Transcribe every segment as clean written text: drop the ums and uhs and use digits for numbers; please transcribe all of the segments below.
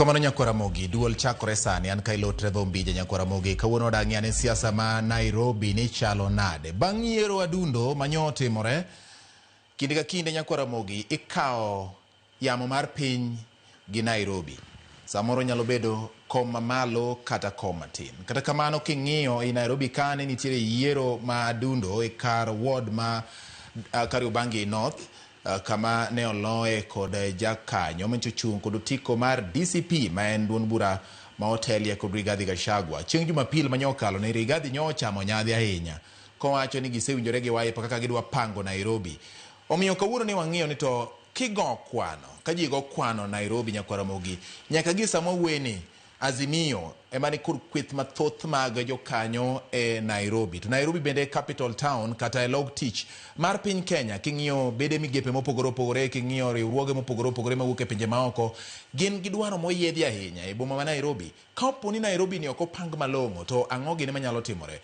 Erokamano nyako Ramogi, duol chakore sani an kailo Trevor Mbija nyako Ramogi kawuono dangi ane siasa ma Nairobi ni chalo nade. Bang' yiero adundo manyo timore, kinde ka kinde nyako Ramogi ikao yamo mar piny gi Nairobi. Samoro nyalo bedo kom mamalo kata kom matin. Kata kamano king'iyo I Nairobi kane nitiere yiero ma adundo kar ward ma Kariobangi North, kama ne oloe kod jakanyo manchochung kod otiko mar DCP ma en duond bura ma otelie kod Rigathi Gachagua. Chieng' Jumapil manyokalo ne Rigathi nyochamo nyadhi ahinya kowacho ni gisewinjore gi waye kaka gidwa pango Nairobi. Omiyo kawuono ni wang'iyo ni to kigo kwano ka ji go kwano Nairobi nyako Ramogi nyaka gi samo weni Azimio emani kod kweth mathoth mag jokanyo Nairobi. To Nairobi bende capital town kata log tich mar piny Kenya king'iyo bede migepe mopogore opogore, king'iyo riwruoge mopogore opogore mawuok e pinje maoko, gin gidwaro moyiedhi ahinya e boma ma Nairobi. Kapo ni Nairobi ni ok opang malong'o to ang'o gine manyalo timore?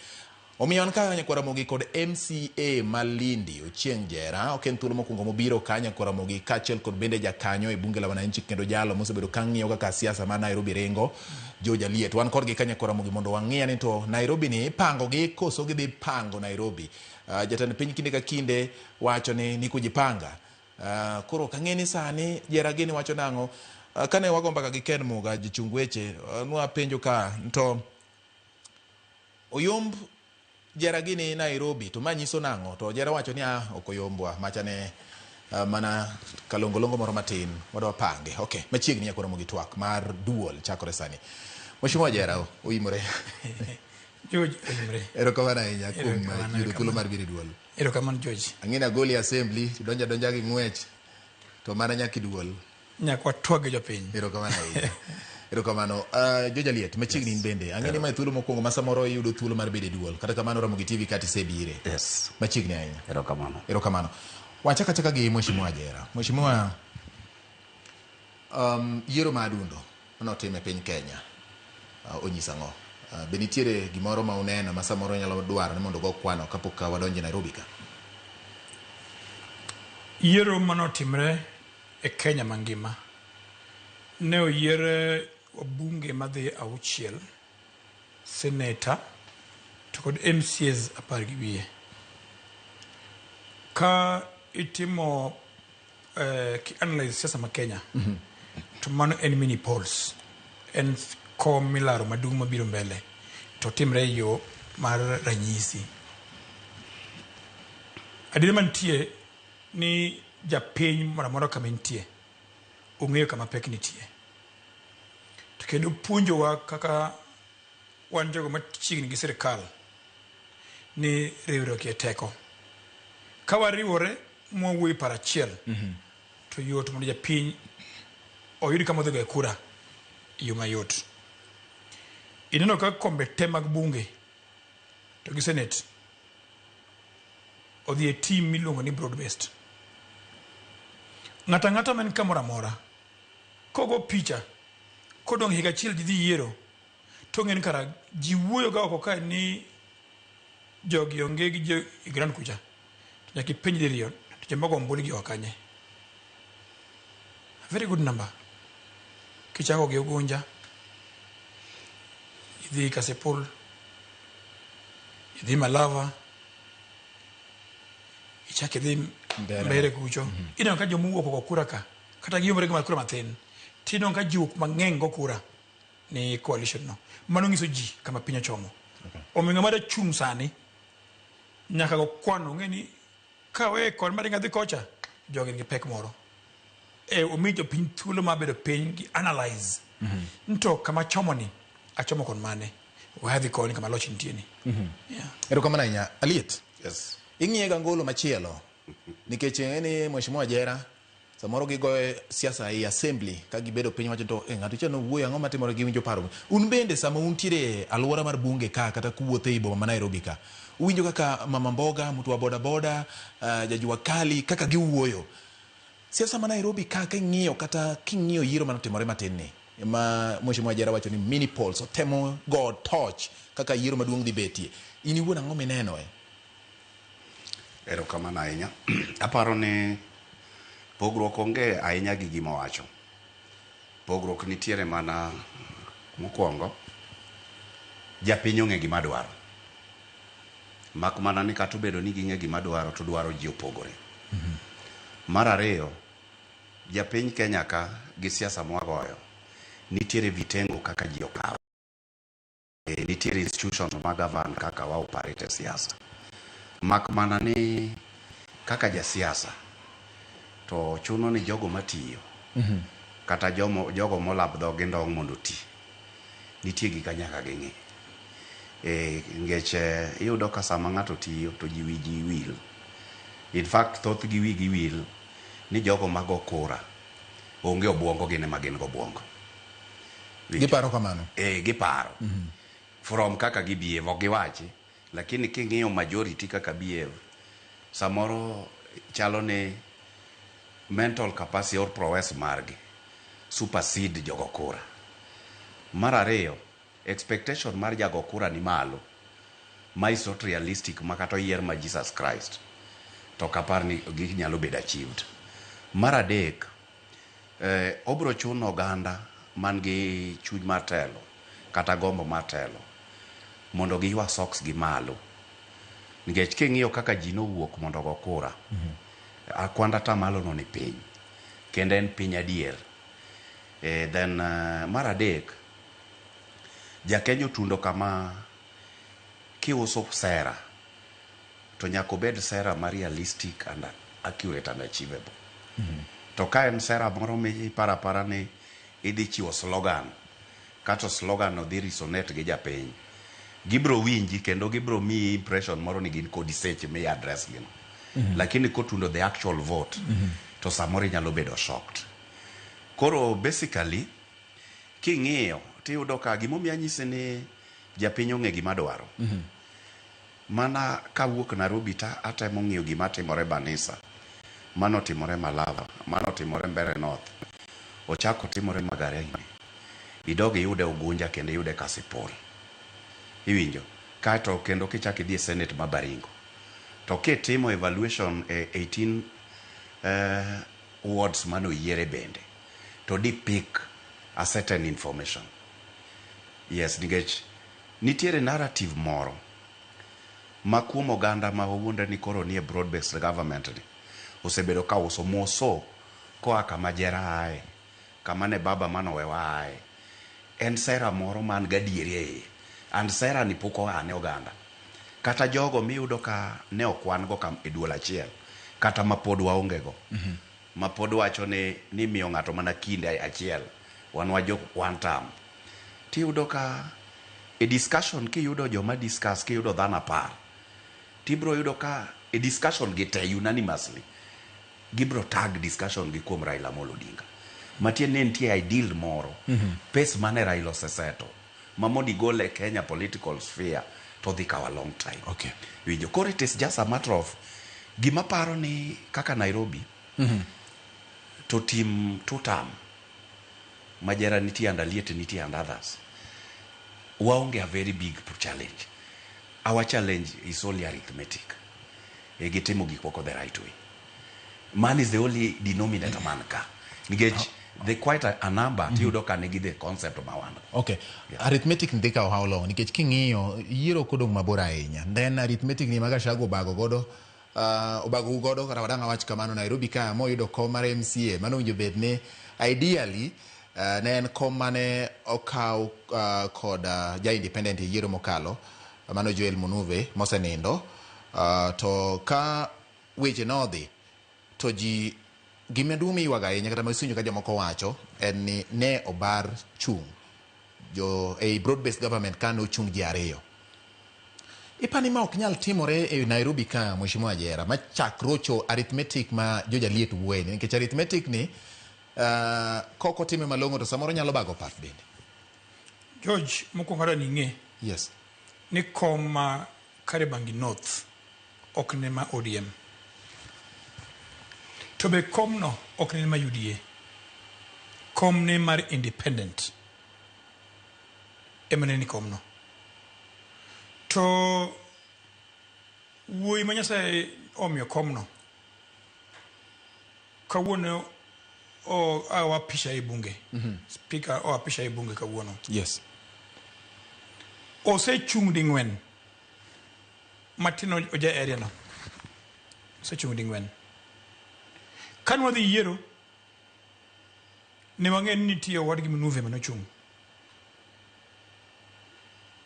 Omiyo an kaka nyako Ramogi kod MCA Malindi Ochieng Jera ok en thuolo mokwongo mobiro ka nyako Ramogi kaachiel kod bende jakanyo e bunge la wananchi kendo jalo mosebedo ka ng'iyo kaka siasa ma Nairobi ringo Aliet. Wan kodgi ka nyako Ramogi mondo wang'iya ni to Nairobi ni pango gi koso gidhi pango Nairobi. Jatend piny kinde ka kinde wacho ni kujipanga. Koro kang'eni sani Jera gini wacho nang'o kane wago mbaka gi Ken Muga jichung weche nwa penjo ka to oyomb Jera gini Nairobi to manyiso nang'o to Jera wacho ni okoyombwa machane mana kalongolongo moro matin wadwa pange. Okay, machiegni nyako Ramogi Twak mar duol chakore sani. Mheshimiwa Jera oimore. George oimore. Erokamano ahinya kuom yudo thuolo mar biro duol. Erokamano George. Ang'ina goli assembly donja gi ng'wech to mana nyaki duol. Nyakwa twag jopiny. Erokamano ahinya. Erokamano Aliet machiegni in bende ang'eni ma thuolo mokwongo ma samoro yudo thuolo mar bedo duol kata kamano Ramogi TV kati sebire. Yes. Machiegni ahinya. Erokamano. Wachaka chaka gi Mheshimiwa Jera. Mheshimiwa yiero ma adundo notime piny Kenya. Onyisa ng'o. Be nitiere gimoro ma uneno ma samoro nyalo dwaro ni mondo go kwano kapok wadonje Nairobi ka? Yiero manotimre e Kenya mangima ne oyiere wabunge madhi auchiel, senator to kod MCAs 10 gi wiye. Ka itimo ki analyze siasa ma Kenya to mano en mini polls en kom milaro madung mabiro mbele to timre yo mar ranyisi. Adire mantie ni japiny moramora kama intie ong'eyo kama pek nitie. To kendo puonjowa kaka wan jogo machiegni gi sirikal ni riwruok e teko. Ka wariwore mwawuoyo par achiel to yot mondo japiny oyud kama odhi goyo kura yo mayot. Ineno ka kombe te mag bunge to gi senate odhi e team miluongo ni broad based. Ng'ata man kamora mora kogo picha kodong higa achiel ji dhi yiero to ng'en kara ji wuoyo ga oko ka ni jogi onge gi jo grand kucha to nyaki piny diriyo to jombago ombuli gi wakanye. A very good number. Kichako gi Ugunja, idhi Kasipul, idhi Malava, ichak idhi Mbere kucho. Ino ka jomuwo ko kura ka kata giyomre gi kura mathin tino ka juk mang'eny go kura ni coalition no mano ngiso ji kama piny ochomo. Ominga mara chung sani nyaka go kwano ng'eni ka we kon mari ngadhi kocha jogen gi pek moro omijo piny thuolo mabedo piny gi analyze nto kama chomo ni achomo kon mane wadhi koni kama loch nitie ni. Erokamano ahinya. Aliet. Yes. Ing'iye ga ngolo machielo nikech ni Mheshimiwa Jera samoro gigoe siasa e assembly ka gibedo piny wacho to ng'ato chano wuoyo ang'o matimore gi winjo paro. Un bende sama untiere alwora mar bunge ka kata kuwuothe e boma ma Nairobi ka uwinjo kaka mama mboga mtu wa boda boda jajua kali kaka giwuoyo siasa ma Nairobi ka ing'iyo kata king'iyo yiero manotimore matin ni ma Mheshimiwa Jera wacho ni mini polls temo go torch kaka yiero maduong' dhi betie. In iwuon ang'o mineno Erokamano ahinya. Aparo ni pogruok onge ahinya gi gima wacho. Pogruok nitiere mana mokwongo japiny ong'e gima dwaro. Mak mana ni kata obedo ni ging'e gima dwaro to dwaro ji opogore. Mar ariyo, japiny Kenya ka gi siasa mwagoyo nitiere vitengo kaka ji okawo. Nitiere institutions mag govern kaka wa operate siasa. Mak mana ni kaka jasiasa to chuno ni jogo matiyo kata jogo molap dhogi ndong' mondo ti nitie gik nyaka ging'e. Ngech iyudo ka sama ng'ato tiyo to ji wigi wil. In fact thoth gi wigi wil ni jogo mago kura onge obwongo gin ema gin gobwongo. Giparo kamano. Giparo. From kaka gibehave ok giwachi, lakini king'iyo majority kaka behave samoro chalo ni mental capacity or prowess margi supersede jogo kura. Mar ariyo, expectation mar jago kura ni malo ma is not realistic makata oyier ma Jesus Christ to kapar ni ginyalo bedo achieved. Mar adek, obro chuno oganda man gi chuny mar telo kata gombo mar telo mondo giywa socks gi malo. Nikech king'iyo kaka ji nowuok mondo go kura, akwanda tamalo no ni piny kendo en piny adier. Then mar adek, Jakenya tundo kama kiuso sera to nyaka obed sera ma realistic and accurate and achievable. To ka en sera moro miparapara ni idhi chiwo slogan kata slogan no dhi resonate gi japiny, gibro winji kendo gibro miyi impression moro ni gin kodi seche mi address gino. Lakini kotundo the actual vote to samoro nyalo bedo shocked. Koro basically king'iyo tiyudo ka gimomiyo anyise ni japiny ong'e gima dwaro. Mana kawuok Nairobi ta atemo ng'iyo gima timore Banisa, mano timore Malava, mano timore Mbeere North, ochako timore Magarini, idogi yude Ugunja kendo yude Kasipul. Iwinjo kato kendo kichaki idhi Senate ma Baringo to kitimo evaluation 18 wards mano yiere bende to di pick a certain information. Yes, nikech nitiere narrative moro ma kuom oganda ma wawuonde ni koro nie broad based government ni osebedo ka uso moso koa kama Jera ae, kama ne baba manowewa ae. En sera moro man gadiere and sera ni poko ane oganda kata jogo miyudo ka ne okwan go kam e duol achiel kata mapod waonge go. Mapod wacho ni miyo ng'ato mana kinde achiel wan wajo one term. Tiyudo ka e discussion kiyudo joma discuss kiyudo dhana par tibro yudo ka e discussion gi te unanimously gibro tag discussion gi kuom Raila Amolo Odinga. Matien ne nitie ideal moro pace mane Raila oseseto mamodi gole Kenya political sphere to dhi kawa long time. Okay. Winjo koro it is just a matter of gima paro ni kaka Nairobi to team two term Jera nitie and Aliet nitie and others. Waonge a very big challenge. Our challenge is only arithmetic. Gitimo gik moko the right way. Man is the only denominator man ka. Nikech they quite a number tiyudo ka nigi the concept of mawanda. Okay. Yeah. Arithmetic ndika how long? Nikech king'iyo yiero kodong mabor ahinya. Then arithmetic ni magashago bago godo obago godo kata wadanga wach kamano Nairobi ka moyudo kom mar MCA mano winjo bedne ideally ne en kom mane okaw kod ja independent yiero mokalo mano Joel Munuve mosenindo to ka weche nodhi to ji gimedumi waga ahinya kata masinyo ka jomoko wacho en ni ne obar chung jo broad based government kano chung ji ariyo. Ipani ma ok nyal timore e Nairobi ka Mheshimiwa Jera ma chakrocho arithmetic ma Aliet wuoyeni nikech arithmetic ni koko time malongo to samoro nyalo bago part bende. George mokwongo ni ng'e. Yes. Ni koma Kariobangi North ok ne ma ODM. To be kom no ok ne ma UDA. Kom ne mar independent. Emane ni kom no. To wuoyi ma Nyasaye omiyo kom no kawuono o awapisha e bunge. Speaker o apisha e bunge kawuono. Yes. Ose chung dingwen. Martin oja area no. Ose chung dingwen. Kan wadhi yiero ne wangen ni tiyo wadgi mnuve mano chung.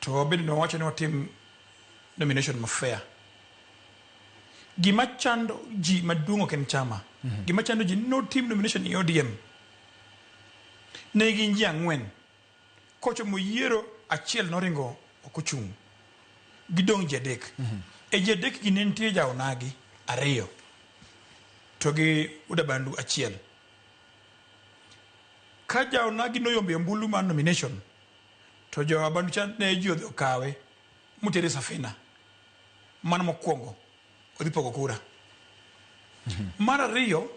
To wabedo na wacha ni watim nomination mafea. Gima chando ji madungo ken chama. Gima chando ji no team nomination ni ODM. Negi njia ngwen. Kocho mo yiero achiel noringo okuchung. Gidong jedek. E jedek ginentie jaonagi areyo. Togi udabandu achiel. Ka jaonagi no yombe mbulu man nomination. To jo abandu chan ne jio kawe. Mutere safina. Mana mokwongo. Odipogo kura. Mara riyo,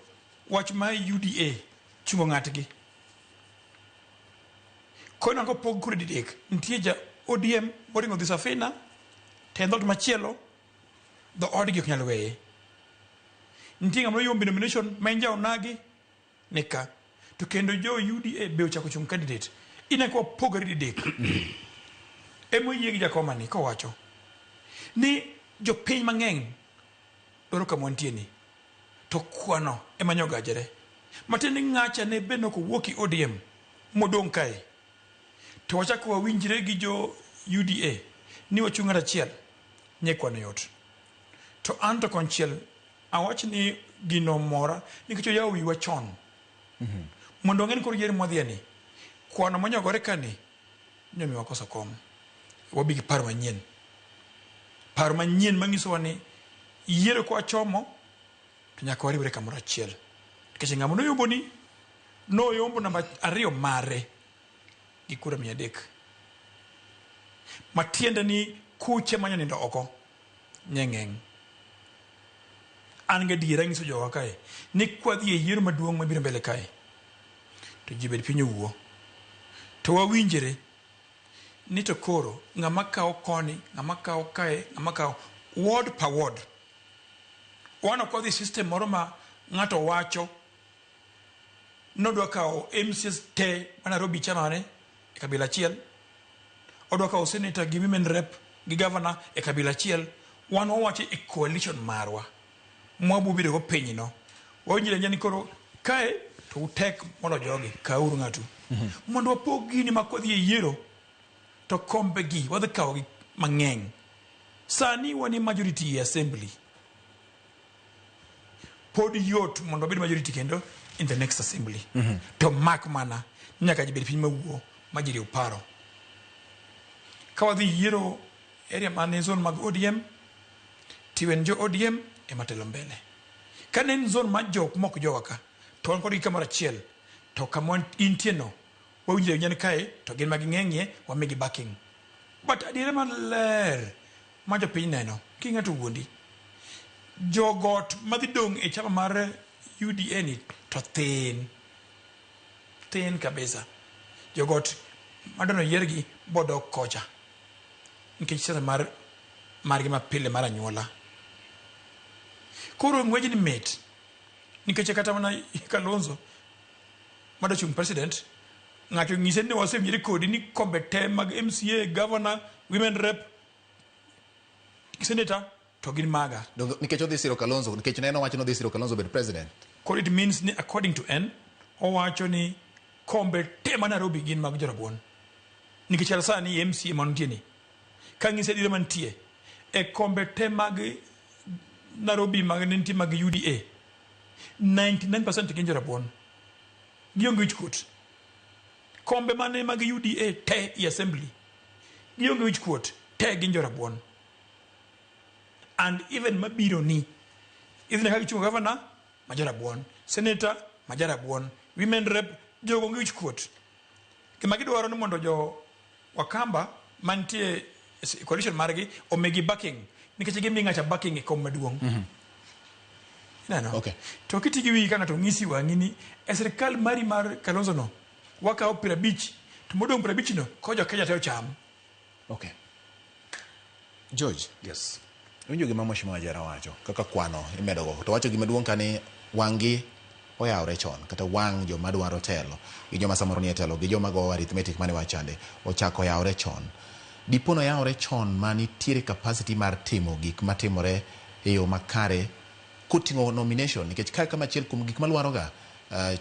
wach mai UDA chungo ng'atgi. Kono ango pog kura didek. Ntieja ODM, moringo dhi safina, tendot machielo, do odgi ok nyal weye. Ntienga mno yombi nomination, menja onagi, nika. To kendo jo UDA beo chako chung candidate. Ina kwa pogari didek. Emo yegi jakoma ni, ko wacho. Ni jo piny mang'eng doro ka montieni to kwano ema nyoga jere matini ng'acha ne beno ko woki ODM modong kae to wacha ko winjire gi jo UDA ni wachunga achiel nye kwano yot to anto konchiel awach ni gino mora nikech yawo wi wachon mondo ng'en kor yier modhieni kwano manyogore kani nyomi wakoso kom wabi gi paro manyien mangiso wani yiero kwa chomo to nyaka wariwre kamoro achiel nikech ng'amo noyombo ni noyombo namba 2 mare gi kura 300 matiende ni kuche manya nindo oko nyeng'eng an ga diera ngiso jowa kae ni kwadhi e yiero maduong' mabiro mbele kae to jibed piny owuo to wawinjire ni to koro ng'ama kawo koni ng'ama kawo kae ng'ama kawo ward per ward wano kodhi system moro ma ng'ato wacho nodwa kawo MCs te ma Nairobi chanore e kabila achiel odwa kawo senator gi women rep gi governor e kabila achiel wan wawacho e coalition marwa mwabubido go pinyno wawinjire nyani koro kae to utek mondo jogi kauru ng'atu mondo wapog gini makodhi e yiero to kombe gi wadhi kawo gi mang'eng sani wani majority e assembly pod yot mondo bed majority kendo in the next assembly to mak mana nyaka jibed piny mawuo majiri uparo ka wadhi yiero area mane zone mag ODM tiwen jo ODM e matelo mbele kanen zone ma jok mok jowaka to an kodgi kamoro achiel to kama intie no wawinjire nyen kae to gin magi ng'eng'ie wamigi backing but adiere maler ma jopiny neno king'ato wuondi jogot madhi dong e chama mar UDA ni to thin kabisa jogot madono yiergi bodo kocha nikech siasa margi mapile mar anyuola koro ng'weji ni met nikech kata mana Kalonzo madachung president ng'ato ng'ise ni wasewinjore kodi ni kombe te mag MCA governor women rep senator to gin maga nikech odhi siro Kalonzo nikech neno wacho no dhi siro Kalonzo bed president koro it means ni according to N owacho ni kombe te ma Nairobi gin mag jorabuon nikech alsa ni MCA mantie ni ka ng'ise dire mantie e kombe te mag Nairobi mag nenti mag UDA 99% gin jorabuon gionge wichkuot kombe mane mag UDA te i assembly gionge wichkuot te gin jorabuon and even mabiro ni idhine kaki chungo governor majarabuon senator majarabuon women rep jogo ngi wichkuot kima gidwaro ni mondo jo Wakamba mantie coalition margi omegi backing nikech gimi ng'acha backing e kom maduong okay to kitigi wi kana to ng'isi wang'ini e sirkal mari mar Kalonzo no wakawo 50 to modong 50 no ko jo Kenya teo cham okay George Yes. winjo gima mheshimiwa Jera wacho kaka kwano imedogo to wacho gima duong' kani wangi oyawre chon kata wang joma dwaro telo gi joma samoro nie telo gi joma go arithmetic mane wachande ochako yawre chon. Dipono yawre chon manitiere capacity mar timo gik matimore e yo makare kuting'o nomination nikech kae kama achiel kuom gik malwaroga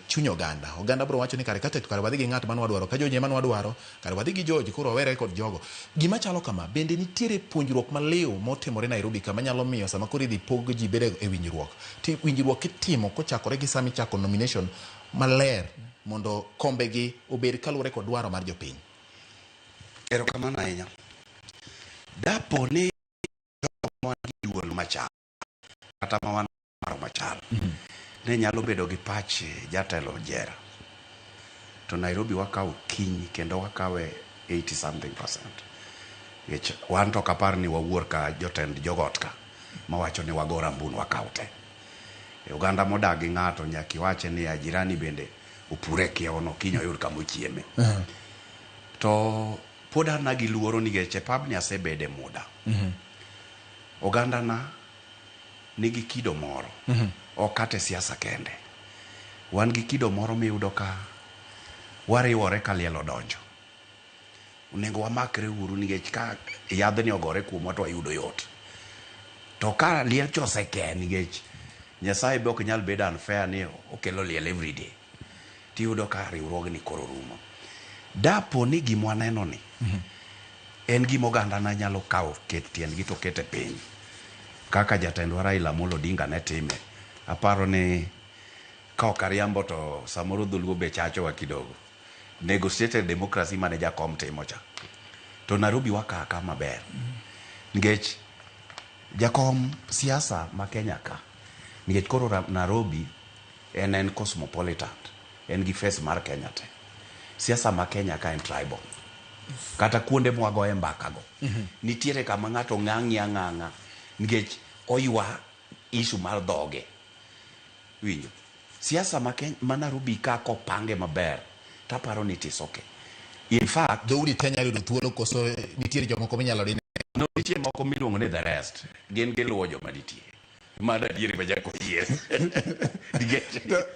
chuny oganda bro wacho ni kare kate kare wadhi gi ng'at man wadwaro ka joje man wadwaro kare wadhi gi joji koro wawere kod jogo gima chalo kama. Bende nitiere puonjruok maliw motimore Nairobi kama nyalo miyo sama koro idhi pog ji bedo e winjruok winjruok itimo kochakore gi sami chako nomination maler mondo kombe gi obed kaluwore kod dwaro mar jopiny. Erokamano ahinya. Dapo ni duol machal kata ma wan maro machal ne nyalo bedo gi pache jatelo Jera to Nairobi wakaw kiny kendo wakawe 80% which wan to kapar ni wawuor ka jotend jogot ka mawacho ni wagora mbun wakaw te e Uganda modagi ng'ato nyaki wache ni ajirani bende opure kiewono kinyo yud kamo chieme to poda na gi luoro ni geche pabni asebede muda Uganda na nigi kido moro okate siasa kende wan gi kido moro miyudo ka wariwore ka lielo donjo unego wamakre uru nikech ka yadhni ogore kuomwa to wayudo yot to ka liel choseke nikech Nyasaye be ok nyal bedo unfair ni okelo liel everyday tiyudo ka riwruogni koro rumo. Dapo ni gimwa neno ni en gima oganda na nyalo kawo ket tiendgi to kete piny kaka jatendwa Raila Amolo Odinga ne time. Aparo ni ka okariambo to samoro dholuo be chachowa kidogo negotiated democracy mane jakom timo cha to Nairobi wakaka maber nikech jakom siasa ma Kenya ka nikech koro Nairobi en cosmopolitan en gi face mar Kenya te. Siasa ma Kenya ka en tribal kata kuonde mwagoe mbaka go nitiere kama ng'ato ng'ang'a nikech oywa issue mar dhoge winjo siasa ma Nairobi ka kopange maber taparo ni tisoke. In fact dhoudi Kenya yudo thuolo koso nitiere jomoko minyalo dine no nitiere moko miluongo ni the rest gin giluwo joma nitie mada diere ba jako yie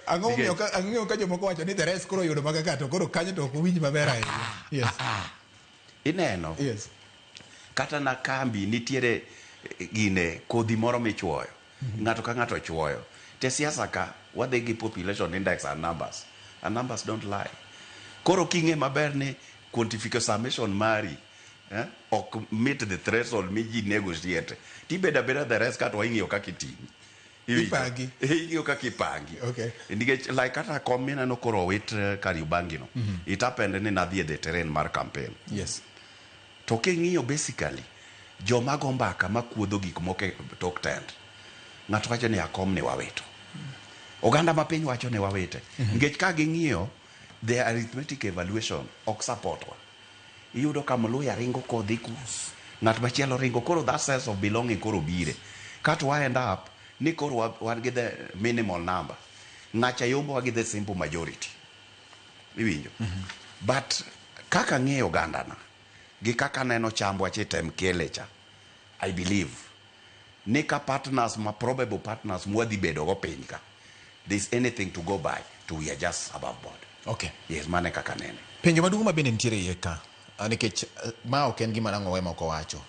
ang'eyo ka jomoko wacho ni the rest koro yudo maga to koro kanyo to ok winj maber ahinya. Yes. Ineno yes kata na kambi nitiere gine kodhi moro michuoyo ng'ato ka ng'ato chuoyo te siasa ka wadhi gi population index and numbers don't lie. Koro king'e maber ni quantification summation mari ok meet the threshold mi ji negotiate tibeda beda the rest kato ing'iyo kaka iting ipangi ing'iyo kaka ipangi okay nikech like kata komina no koro wit Kariubangi no itapende ni nadhi e the terrain mar campaign. Yes. To king'iyo basically joma go mbaka makuodho gik moko tok tent ng'ato wacho ni akom ni waweto oganda ma piny wacho ni wawete nikech ka ging'iyo the arithmetic evaluation ok support wa iyudo ka Mluya ringo kodhi ku ng'at machielo ringo koro that sense of belonging koro bire kat wa end up ni koro wan gi the minimal number ng'acha yombo wa gi the simple majority iwinjo but kaka ng'eyo oganda na gi kaka neno chambwa chitem kelecha I believe ni ka partners ma probable partners mwadhi bedo go piny ka there's anything to go by to we are just above board. Okay. Yes, mane kaka nene penjo maduong' ma bende nitiere iye ka nikech ma ok en gima nang'o wema ok owacho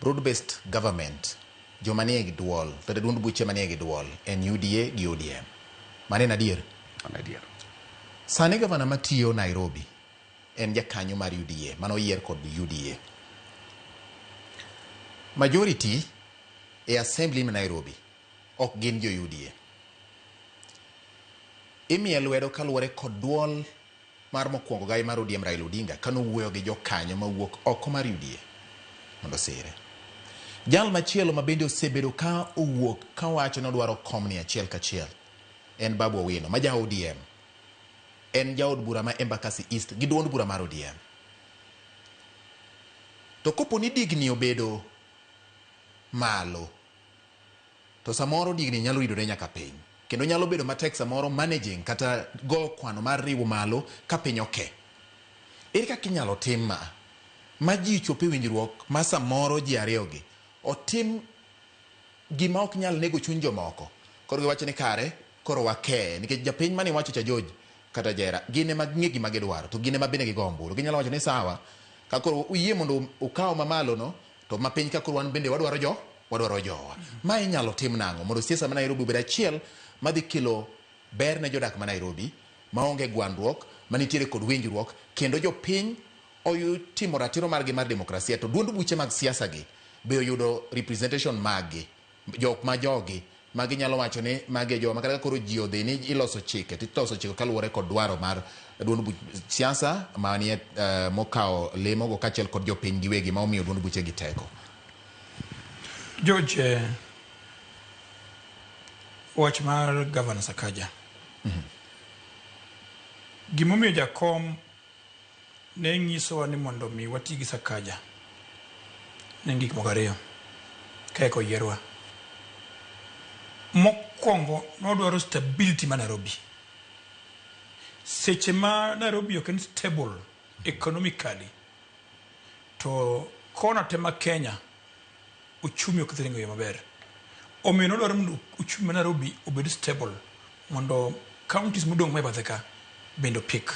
broad based government joma nie gi duol kata duond buche manie gi duol en UDA gi ODM mane nadier sani gavana matiyo Nairobi en jakanyo mar UDA manoyier kod UDA majority e assembly ma Nairobi ok gin jo UDA imiel lwedo kaluwore kod duol mar mokwongo gai mar ODM Raila Odinga kano wuoyo gi jokanyo mawuok oko mar UDA mondo sire jal machielo ma bende osebedo ka owuok ka wacho ni odwaro komni achiel kachiel en Babu Owino ma ja ODM en jaod bura ma Embakasi East gi duond bura mar ODM to kopo ni digni obedo malo to samoro digni nyalo ridore nyaka piny kendo nyalo bedo matek samoro managing kata go kwano mar riwo malo ka piny oke. Ere kaka inyalo tim ma ji chope winjruok ma samoro ji ariyogi otim gima ok nyal nego chuny jomoko koro giwacho ni kare koro wake nikech japiny mane wacho cha George kata Jera gine mag'e gima gidwaro to gine mabende gigomburu ginyalo wacho ni sawa ka koro uyie mondo ukaw mamalo no to mapiny ka koro wan bende wadwaro jowa ma inyalo tim nang'o mondo siasa ma Nairobi obed achiel madhi kelo ber ne jodak ma Nairobi maonge gwandruok manitiere kod winjruok kendo jopiny timo ratiro margi mar demokrasia to duond buche mag siasa gi be oyudo representation magi jok ma jogi magi nyalo wacho ni magi joma kata koro ji odhi ni iloso chike kaluwore kod dwaro mar duond buch siasa manie mokawo lemo go kachiel kod jopiny giwegi ma omiyo duond buche gi teko. George, wach mar Governor Sakaja. Gimomiyo jakom ne nyisowa ni mondo mi wati gi Sakaja ne gik moko ariyo kaeko yierwa. Mokwongo nodwaro stability ma Nairobi. Seche ma Nairobi ok en stable economically to kona tema Kenya uchumi ok dhi ringo yo maber. Omiyo nodwaro mondo uchumi ma Nairobi obed stable mondo counties modong' ma bathe ka bendo pick.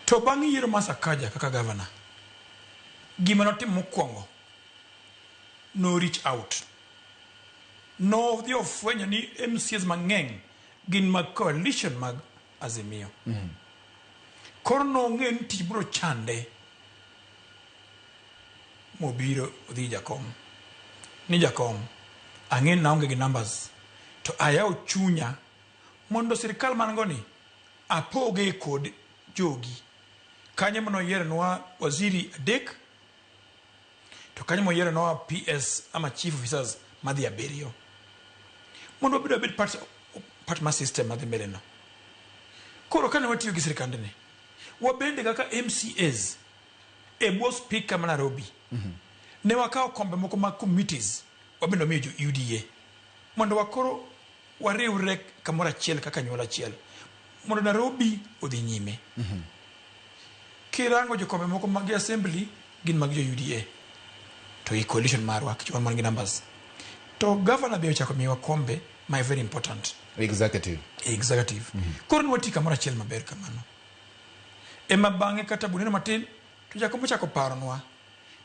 To bang' yiero ma Sakaja kaka governor, gima notimo mokwongo no reach out. No dhi ofwenyo ni MCs mang'eny gin mag coalition mag Azimio. Koro nong'e ni tich biro chande mobiro odhi jakom. Ni jakom, ang'e naonge gi numbers to ayaw chunya mondo sirikal mango ni apoge kod jogi. Kanye mano yierenwa waziri adek to kanye mo yierenwa PS ama chief officers madhi abiriyo. Mondo bedo bit part ma system madhi mbele no. Koro kane watiyo gi sirikal ne wabende kaka MCAs e bwo speaker ma Nairobi. Ne wakawo kombe moko mag committees wabendo miyo UDA mondo wakoro wariwre kamoro achiel kaka anyuola achiel mondo Nairobi odhi nyime. Kirango jokombe moko mag assembly gin mag UDA to i coalition marwa kichwan man gi numbers. To governor be ochako miwa kombe my very important executive. Koro nwati kamoro achiel maber kamano. Ema bang'e kata buneno matin to jakom ochako paronwa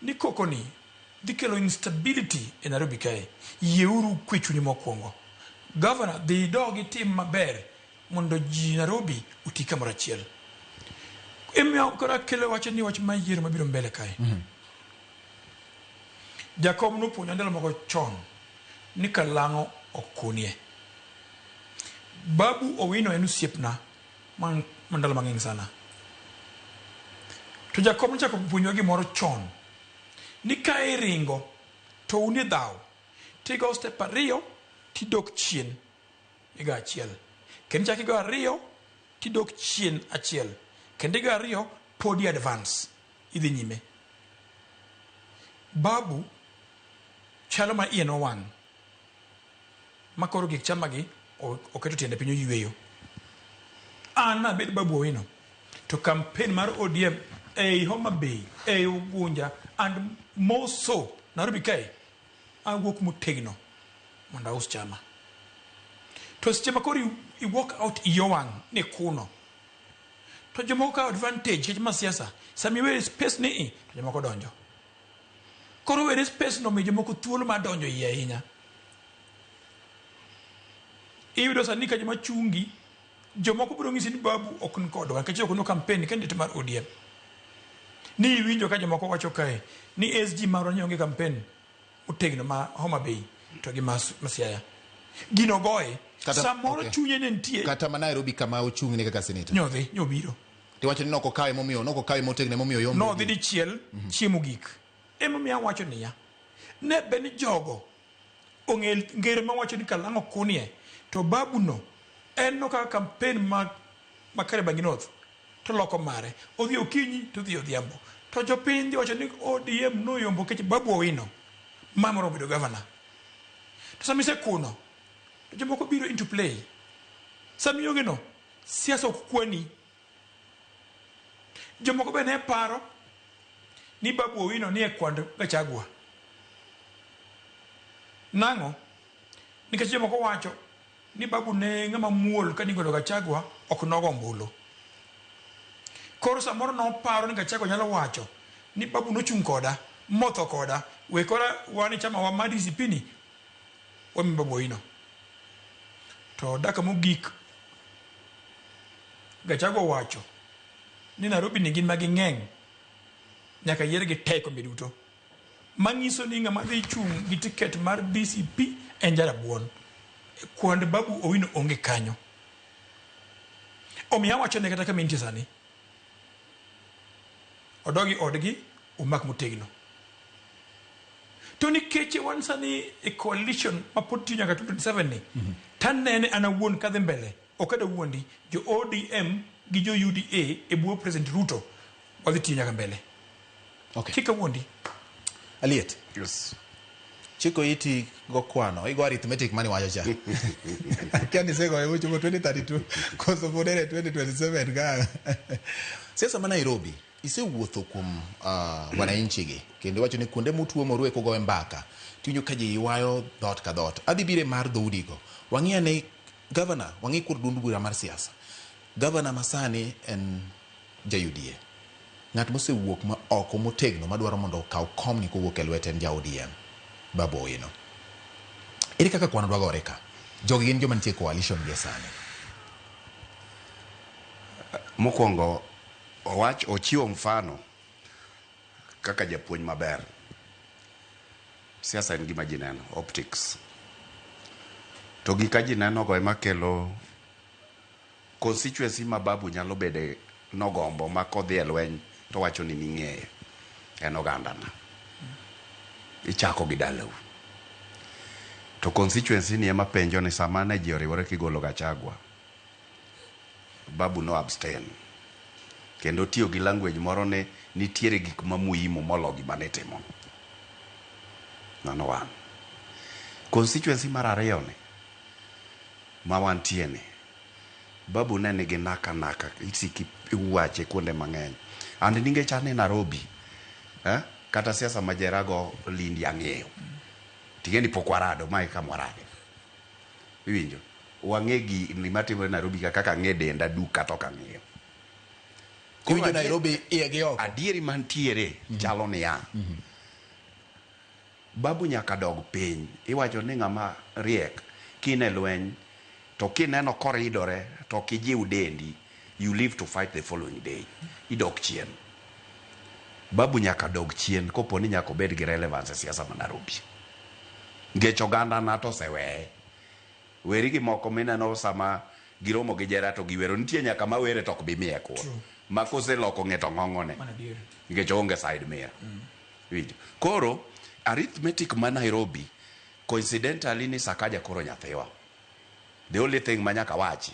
ni koko ni dhi kelo instability e Nairobi kae. Yieuru kwechuni mokwongo. Governor dhi dogi tim maber mondo ji Nairobi uti kamoro achiel. Emiyo kora kelo wacho ni wach ma yiero mabiro mbele kae. Jakom nopuonjo ndalo moko chon ni kalang'o ok kunie. Babu Owino en osiepna mandalo mang'eny sana. To jakom nochako puonjowa gimoro chon ni ka iringo to uni dhaw tigo step ariyo tidok chien iga achiel. Kendo chaki go ariyo tidok chien achiel. Kendo iga ariyo podi advance idhi nyime. Babu chalo ma iye nowang' makoro gik chamagi oketo tiende piny oyweyo. An abed Babu Owino to campaign mar ODM ei Homa Bay, ei Ugunja, and more so Nairobi kae awuok motegno mondo aus chama. To seche ma koro i walk out iyowang' ni kuno to jomoko kawo advantage seche ma siasa sami were space ni to jomoko donjo. Koro were space no mi jomoko thuolo ma donjo iye ahinya. Iyudo sani ka joma chungi jomoko biro ng'isi ni Babu ok nkodwa nikech ok no campaign candidate mar ODM. Ni winjo ka jomoko wacho kae ni SG marwa nyonge campaign otegno ma Homa Bay to gi Siaya. Gino goye samoro chunye ne ntie kata ma Nairobi kama ochung' ne kaka senator. Nyobiro. Ti wacho ni noko kawe motegno momiyo yombo. No dhi dichiel chiemo gik. Emomiyo wacho niya. Ne beni jogo ong'e ngero ma wacho ni kalang'o kunie to Babu no en no kaka campaign makare bangi north to loko mare odhi okinyi to dhi odhiambo to jopiny dhi wacho ni ODM no yombo kech Babu Owino mamoro bedo governor. To sami se kuno to jomoko biro into play. Sami yonge no siasa ok kwani. Jomoko be ne paro ni Babu Owino ni e kwand Gachagua. Nang'o nikech jomoko wacho ni babu ne ngama muol ka nigolo Gachagua ok nogo ombulu. Koro samoro no paro ni Gachagua nyalo wacho ni babu nochung' koda motho koda we kora wani chama wa madi sipini wami babu ino. To daka mogik Gachagua wacho ni Nairobi ni gin magi ng'eny nyaka yier gi teko miduto mangiso ni ngama dhi chung' gi tiket mar DCP en Jera buon kwand babu Owino onge kanyo. Omiya wacho ne kata kama intie sani odogi odgi umak motegno. To nikech wan sani e coalition ma pod tiyo nyaka 2027 ni tanene ana wuon kadhi mbele okada wuondi jo ODM gi jo UDA e buo President Ruto wadhi tiyo nyaka mbele. Okay. Kika wuondi Aliet. Yes. Chiko iti go kwano. Igo arithmetic mani wajo cha. Kiani sego ewe chuko 2032. Koso podere 2027 kaa. Siasa ma Nairobi. Ise wuotho kuom wananchi gi. Kendo wacho ni kuonde mutuo morue kogowe mbaka. Tiunyo kaji iwayo dhot ka dhot. Adhi bire mar dhoudi go. Wang'ia ne governor. Wang'i kur dundu bura mar siasa. Governor masani en JUDA. Ng'at mose wuok ma oko motegno madwaro mondo kaw kom ni kowuok e lwete en ja ODM Babu Owino. Ere kaka kwano dwagore ka? Jogi gin joma nitie coalition gi sani. Mokwongo ochiwo mfano kaka japuonj maber. Siasa en gima ji neno, optics. To gika ji neno go ema kelo constituency ma babu nyalo bede nogombo ma kodhi e lweny to wacho ni ning'eye en oganda na. Ichako gi dalau. To constituency ni ema penjo ni sama ne ji oriwore kigolo Gachagua. Babu no abstain. Kendo tiyo gi language moro ne nitiere gik mamuimo molo gima ne timo. Nano wan. Constituency mar ariyo ni ma wantie ni Babu ne nigi naka isiki uwache kuonde mang'eny. And ninge chane Nairobi. Kata siasa ma Jera go lindi ang'eyo. Tingeni pokwarado mae kamwarade. Iwinjo. Wang'e gi nimatimo Nairobi kaka ng'e denda duka to kang'eyo. Kuwinjo Nairobi iye gi oko. Adieri mantiere chalo ni ya. Babu nyaka dog piny. Iwacho ni ng'ama riek kine lweny to kineno koridore to kijiw dendi, you live to fight the following day. Idok chien. Babu nyaka dog chien kopo ni nyaka obed gi relevance e siasa ma Nairobi. Ngech oganda na to seweye. Weri gi moko mineno sama giromo gi Jera to giwero nitie nyaka ma were to ok bi miye kuo. Ma kose loko ng'eto ng'ong'one. Ngech onge side mirror. Koro arithmetic ma Nairobi coincidentally ni Sakaja koro nyathiwa. The only thing manyaka wachi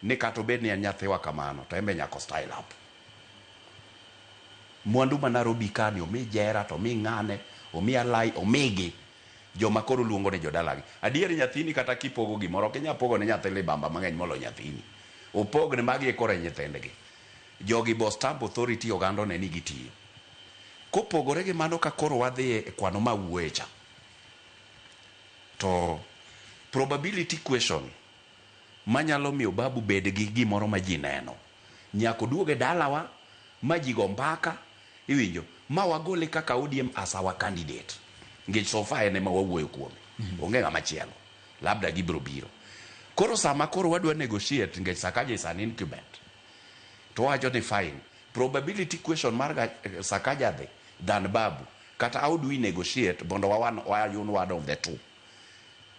ni kato bed ni en nyathiwa kamano to embe nyako style up. Mwandu ma Nairobi kani omi Jera to omi ng'ane omi alai omigi joma koro luongo ne jodalagi. Adieri nyathini kata kipogo gimoro kenya pogo ne nyathi libamba mang'eny molo nyathini. Opogne magi kore nyithindgi. Jogi bo stamp authority ogando ne nigi tiyo. Kopogore gi mano ka koro wadhi e kwano ma wuecha. To probability question manyalo miyo Babu bed gi gimoro ma ji neno. Nyako duoge dalawa ma ji go mbaka iwinjo ma wagole kaka ODM as our candidate. Ngech so far ene ma wawuoyo kuome. Onge ng'ama chielo. Labda gibro biro. Koro sama koro wadwa negotiate ngech Sakaja is an incumbent. To wacho ni fine. Probability question mar Sakaja the than Babu. Kata how do we negotiate bondo wayun one of the two.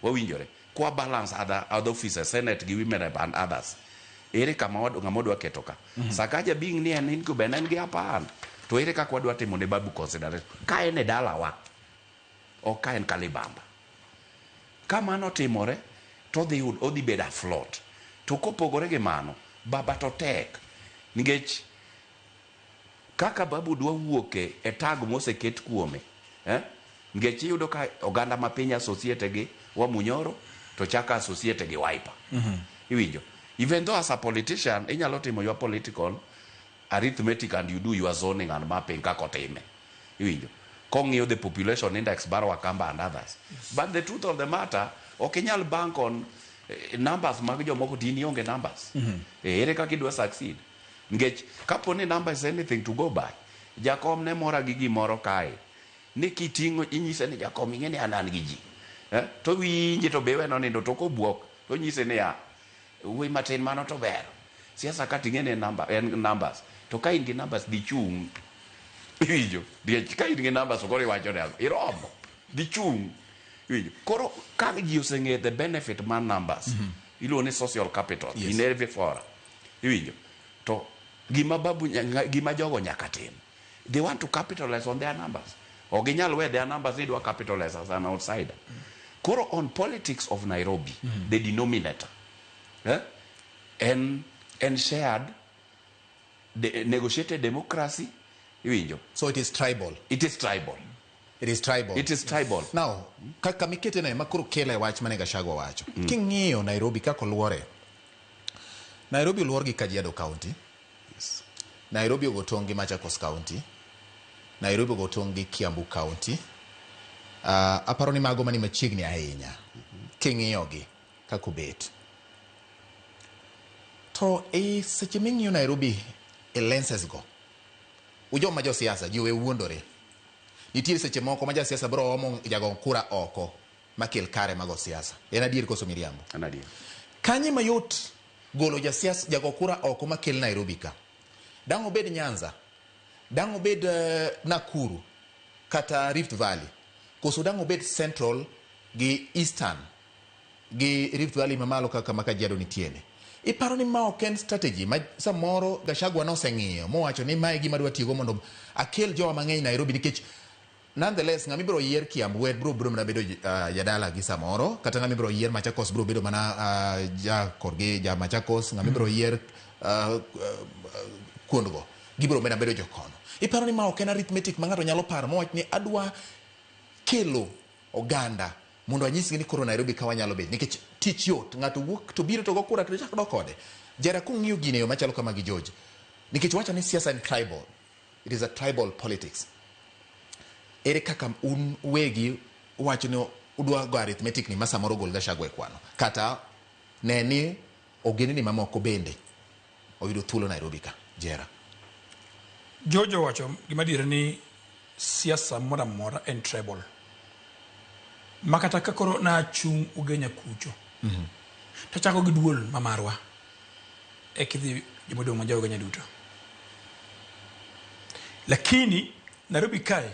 Wawinjore. Kwa balance other officers, Senate gi women rep and others. Ere kama ng'amodwa ketoka. Sakaja being ni an incumbent en gi upper. To ere kaka wadwa timo ne Babu consideration. Ka en e dalawa. O ka en kalibamba. Kama no timore to odhi beda float. To kopogore gi mano baba to tek. Ngech kaka Babu dwa wuoke e tag moseket kuome. Ngech yudo ka oganda ma piny associate gi wa Munyoro to chaka associate gi Wiper. Iwinjo. Even though as a politician inyalo timo your political arithmetic and you do your zoning and mapping kako time. Iwinjo. Kong'iyo the population index bar Wakamba and others. Yes. But the truth of the matter, ok inyal bank on numbers mag jomoko tin ionge numbers. Ere kaka idwa succeed? Ngech kapo ni number is anything to go by, jakom ne mora gi gimoro kae ni kiting'o inyise ni jakom ing'e ni an gi ji, to winji to be weno nindo to kobuok to nyise ni wuoyi matin mano to ber. Siasa ka ting'e ne numbers, to ka in gi numbers di chung winjo ka in gi numbers koro iwacho ni iromo di chung winjo. Koro ka ji oseng'e the benefit man numbers, iluongo ni social capital in every fora, winjo. To gima jogo nyaka tim, they want to capitalize on their numbers. Ok ginyal we their numbers ni dwa capitalize as an outsider. Koro on politics of Nairobi, the denominator and shared the negotiated democracy, winjo. So it is tribal. It is tribal. It is tribal. It is tribal. Now, kaka mikete na makuru kele wach mane Gachagua wacho. King'iyo Nairobi kako luore. Nairobi luor gi Kajiado County. Yes. Nairobi ogotong gi Machakos County. Nairobi ogotong gi Kiambu County. Aparo ni mago mani machiegni ahinya. King'iyo gi kako bet. To seche ming'iyo Nairobi lenses go. Ujo majo siasa jiwe wuondore. Nitie seche moko ma siasa bro omo jago kura oko makel kare mago siasa. En adier koso miriambo. En adier. Kanye mayot golo siasa jago kura oko makel Nairobi ka. Dango bed Nyanza. Dango bed Nakuru kata Rift Valley. Koso dango bed Central gi Eastern gi Rift Valley mamalo kaka Kajiado nitiene. Iparo ni ma ok en strategy ma samoro Gachagua no seng'iyo mo wacho ni mae gima dwa tigo mondo akel jowa mang'eny Nairobi nikech nonetheless ngami bro yier Kiambu wed bro mana bedo jadala gi samoro kata ngami bro yier Machakos bro bedo mana ja korge ja Machakos ngami bro yier kuondgo gibro mena bedo jokono. Iparo ni ma ok en arithmetic ma ng'ato nyalo paro mo wacho ni adwa kelo oganda mondo anyisgi ni koro Nairobi ka wanyalo bet nikech tich yot ng'ato wuok to biro to go kura to chak dok kode. Jera kung'iyo gine yo machalo kama gi George nikech wacho ni siasa en tribal. It is a tribal politics. Ere kaka un wegi wacho ni udwa go arithmetic ni masamoro gol Gachagua kwano kata neni ogeni ni mamoko bende oyudo thuolo Nairobi ka. Jera Jojo wacho gima dire ni siasa mora mora en tribal. Makata kakoro na chung ugenya kucho. To chako gi duol mamarwa. Ekidhi jomodong majago genya duto. Lakini Nairobi kae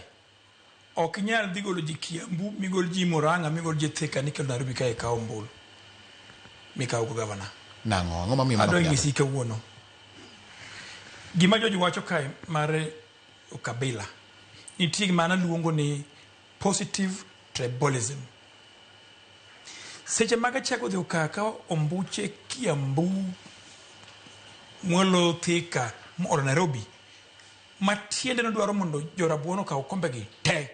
ok nyal dhi golo ji Kiambu, migol ji Murang'a, migol ji Thika nikech Nairobi kae kawo mbulu. Mikawo go gavana. Nang'o ng'oma miyo ado ng'isi kawuono. Gima jojo wacho kae mare ukabila. Nitie gima luongo ni positive tribalism. Seche maga chako dhi ukaka ombuche Kiambu mwalo Thika moro Nairobi matiende no dwaro mondo jorabuono kaw kombegi te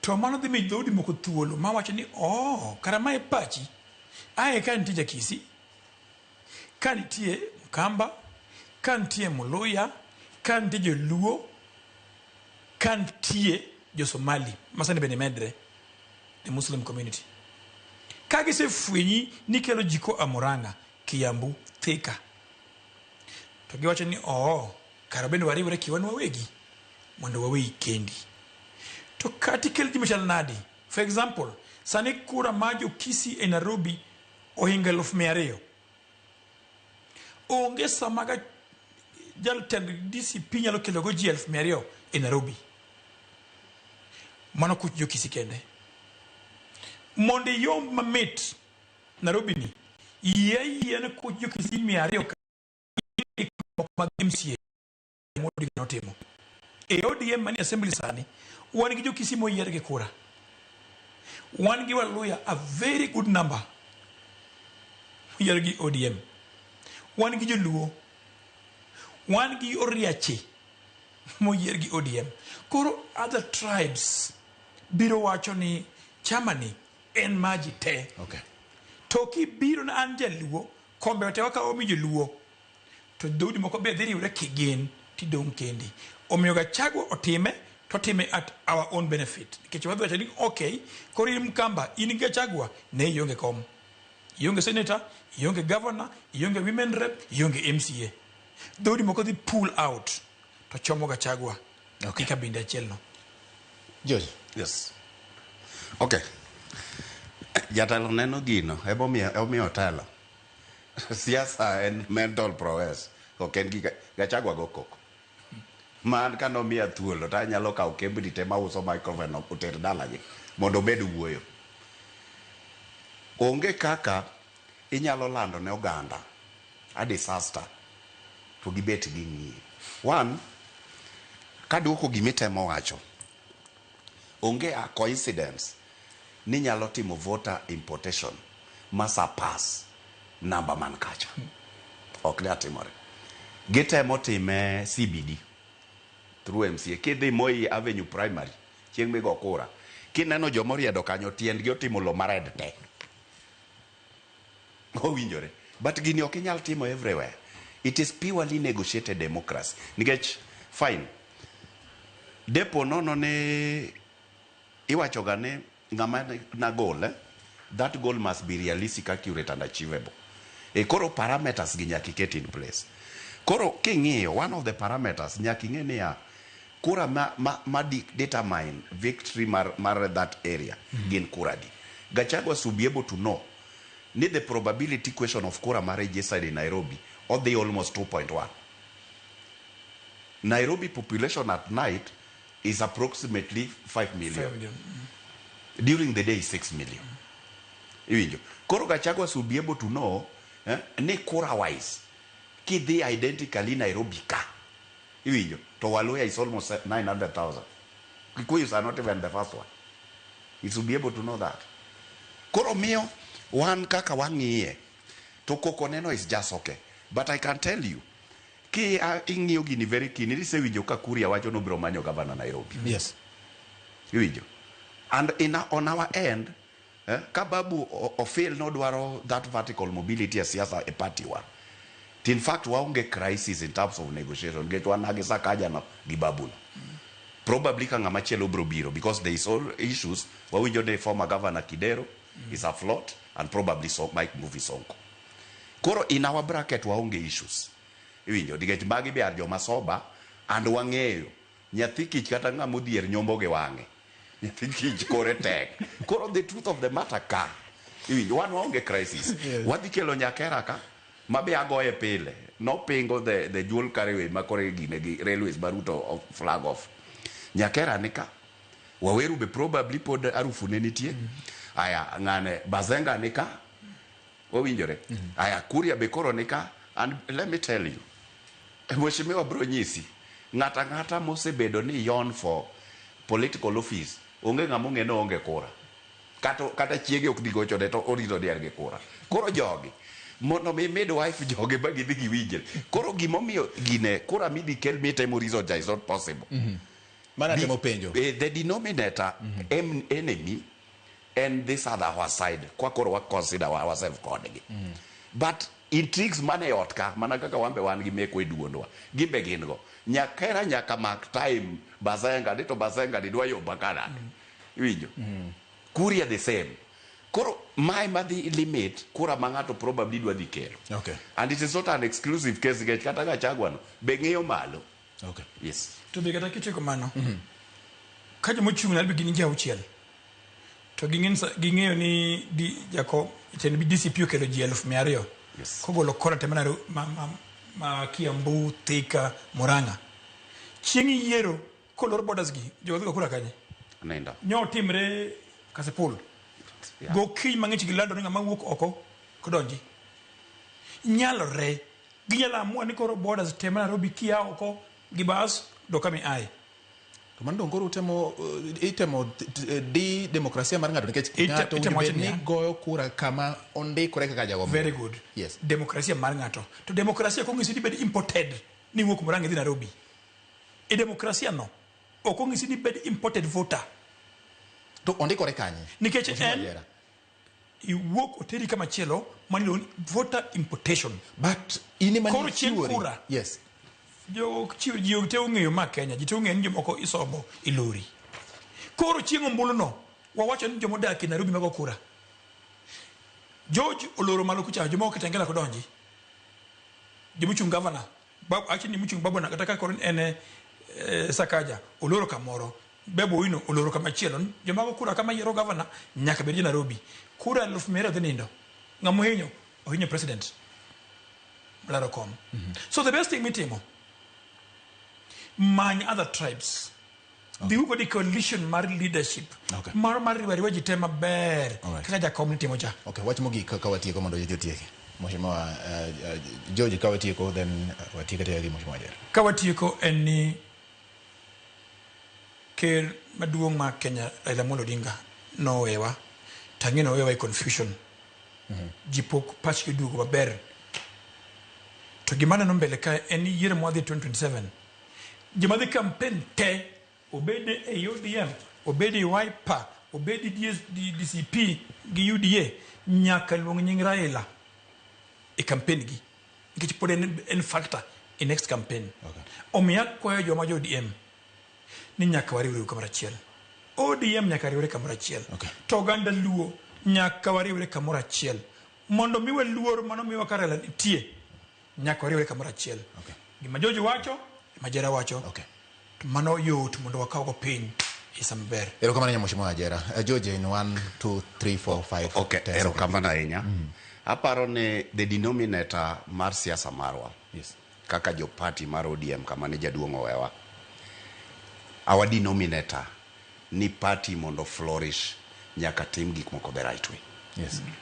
to mano dhi mi dhoudi moko thuolo ma wacho ni kara mae pachi ae ka nitie Jakisi, ka nitie Mkamba, ka nitie Muluya, ka nitie Joluo, ka nitie Jo-Somali masani bende medre the Muslim community. Kagi se fwenyi ni kelo jiko Murang'a, Kiambu, Thika. To giwacho ni kara bende wariwre kiwan wawegi mondo wawe kendi. To kati kel ji machal nadi. For example, sani kura majo Kisi e Nairobi ohinga 200,000. Onge samaga jal tend DCP nyalo kelo go ji 200,000 e Nairobi. Mano kuch jo Kisi kende. Monde yom mamit Nairobi ni yeye na kuch jo Kisi 200 mag MCA modi notimo. E ODM mani assembly sani wan gi jo Kisi mo yier ge kura. Wan gi Waluya a very good number. Yier gi ODM. Wan gi Joluo. Wan gi Oriachi mo yier gi ODM. Koro other tribes biro wacho ni chamani en maji te. Okay. Toki biro na anje Luo kombe te waka omi Joluo. To dodi moko be dhiri ure kigen ti dong kendi. Omiyo Gachagua otime to time at our own benefit. Nikech wadhi wacho ni okay, koro in Mkamba, in Gachagua, ne ionge kom. Ionge senator, ionge governor, ionge women rep, ionge MCA. Dhodi moko dhi pull out to chomo Gachagua. Okay. Kika binde achiel no. George. Yes. Okay. Jatelo neno gino, ebo mi otelo. Siasa en mental prowess. Ok en Gachagua go koko. Man kano miya thuolo, ta nyalo kawo kembni te mauso microphone oter dalagi mondo obed wuoyo. Onge kaka inyalo lando ne oganda a disaster to gibet gi ng'iyo. One, kaduoko gimitemo wacho, onge a coincidence ni nyalo timo voter importation masa pass namba man kacha. Ok ne atimore. Gitemo time CBD through MCA. Kidhi Moi Avenue Primary, chieng' migo kura. Kineno jomoriedo kanyo tiendgi otimo lo mared te. Owinjore. But gini ok inyal timo everywhere. It is purely negotiated democracy. Nikech, fine. Depo nono ne iwachoga ne ngama na goal, that goal must be realistic, accurate and achievable. Koro parameters gi nyaki get in place. Koro king'iyo, one of the parameters nyaki ng'e niya, kura ma determine victory mar that area gin kura di. Gachagua should be able to know need the probability question of kura ma registered in Nairobi or they almost 2.1. Nairobi population at night is approximately 5 million. 5 million. During the day is 6 million. Koro Gachagua should be able to know ne kura wise kidhi identically Nairobi ka. To Waluya is almost 900,000. Kikuyus are not even the first one. He should be able to know that. Koro mio, one kaka wangiye. To kokoneno is just okay. But I can tell you, ki ing'iyo gini very keen, it is a winjo ka Kuria wacho no biro manyo governor Nairobi. Yes. Winjo. And on our end, kababu ofil no dwaro that vertical mobility as siasa a party one. In fact, waonge crisis in terms of negotiation. Get one agisa kaja na gibabuna. Probably kanga machelo biro because there is all issues. Wawinjo de former governor Kidero is afloat and probably so Mike Movie Sonko. Koro in our bracket waonge issues. Winjo diget magi be arjo masoba and wangeyo. Nyathi kich kata nga mudier nyombo ge wange. Nyathi kich kore tek. Koro the truth of the matter ka. Winjo one waonge crisis. Yes. Wadhi kelo nyakera ka. Mabe agoye pile. No pingo the dual carriageway makore gine gi railways baruto of flag off. Nyakera nika. Waweru be probably pod arufu nenitie. Aya ngane bazenga nika. Wawinjore. Aya Kuria be koro nika. And let me tell you. Mheshimiwa Bronyisi. Ngata mose bedo ni yon for political office. Onge ngamunge no onge kura. Kata chiege okdigocho de to orito derge kura. Koro jogi. Mono me midwife joge bagi digi wigel. Koro gimomiyo gine kura midi kel mite morizo is not possible. Mana temo penjo. The denominator enemy and this other our side. Kwa koro wa consider ourselves kodegi. But intrigues mane otka mana kaka wambe wan gi mekwe duondwa. Gimbe gingo. Nyakera nyaka mark time bazenga dito bazenga didwa yo bakana. Winjo. Kuria the same. Koro my madi limit kura mangato probably dwa dikelo. Okay. And it is not an exclusive case get kata Gachagua no. Bengeyo malo. Okay. Yes. To be kata kichiko mano. Kaja mochung na begini ja uchiel. To gingeyo ni di jako iteni bi DCP okelo ji 1,200. Yes. Kogolo kora temana ma Kiambu, Thika, Murang'a. Chieng' yiero kolor borders gi jogo kura kanye. Nenda. Nyo timre Kasipul. Yeah. Go kiny mang'ich gi lando nga mawuok oko kodonji. Nyalore. Ginyala amua ni koro borders tema Nairobi kia oko gibas dokami ai. To mando ngoro itemo di demokrasia mar ng'ato nikech ng'ato ni goyo kura kama ondikore kaka jago. Very good. Yes. Demokrasia mar ng'ato. To demokrasia kong'isi ni bed imported ni wuok Murang'a dhi Nairobi. E demokrasia no okong'isi ni bed imported voter. To ondikore kanye? Nikech en iwuok oteri kama chielo manilo voter importation. But ini mani kura. Yes. jo chiwo ji te ong'eyo ma Kenya ji te ong'eyo ni jomoko isomo ilori koro chieng' ombulu no wawacho ni jomodak e Nairobi mago kura George oloro malo kucha jomoko kitengela kodonji jomuchung governor actually muchung babu na kataka koron ene Sakaja oloro kamoro Bebo Wino oloro kama chielo jomako kura kama yero governor nyaka bedi Nairobi kura 1000 dhinindo ngamuhinyo ohinyo president Blarakom. So the best thing mitimo many other tribes the who got the coalition mar leadership mar riwariwa jitema ber kaka ja community moja. Okay, wach mogi kaka watieko mondo jotieke Mheshimiwa George ka watieko then watieke tayari Mheshimiwa Jera ka watieko en ni ker maduong' ma Kenya Raila Amolo Odinga no wewa tangino wewa confusion jipok pachke dugo maber to gimana no mbele ka en yiero mwadhi 2027 gimadhi campaign te obede e UDM obede Wiper obede DCP gi UDA nyaka luong nying Raila e campaign gi nikech pod en factor in next campaign omiya kwayo joma jo ODM ni nyaka wariwre kamoro achiel ODM nyaka riwre kamoro achiel to ganda luo nyaka wariwre kamoro achiel mondo miwe luor mano miwa Raila nitie nyaka wariwre kamoro achiel gima George wacho ma Jera wacho mano yot mondo wakaw go piny isamber erokamano Mheshimiwa Jera George in 1 2 3 4 5 okay erokamano ahinya aparo ne the denominator mar siasa marwa kaka jo party mar ODM kama ne jaduong' owewa our denominator ni party mondo flourish nyaka tim gik moko the right way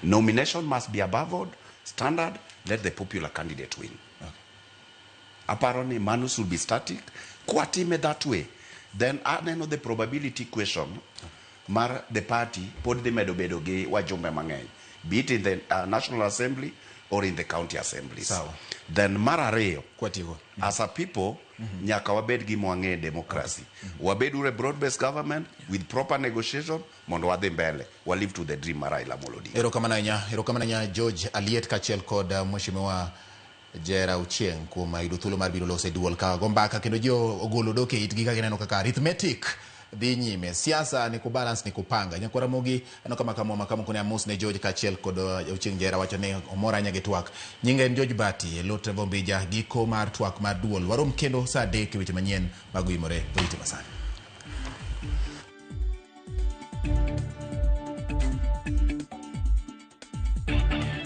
nomination must be above all standard let the popular candidate win aparo ni mano should be static kwatime that way then aneno the probability question mar the party pod dhi medo bedo gi wajumbe mang'eny be it in the National Assembly or in the county assemblies then mar ariyo kwatigo as a people nyaka wabed gi mwang'e democracy wabed ure broad based government with proper negotiation mondo wadhi mbele wa live to the dream mar Raila Amolo Odinga erokamano nya George Aliet kachiel kod Mheshimiwa Jera Ochieng kuom yudo thuolo mar biro loso duol ka gombaka kendo jo ogolo doke itgi ka gineno kaka arithmetic dhi nyime siasa ni ku balance ni kupanga nyakwa Ramogi ano kama kuna mus ne George kachiel kod Ochieng Jera wacho ne omora nya gi Twak nyinga en George Bati Lotre Bombija giko mar Twak mar duol warom kendo saa 3 weche manyien mag uimore politi masani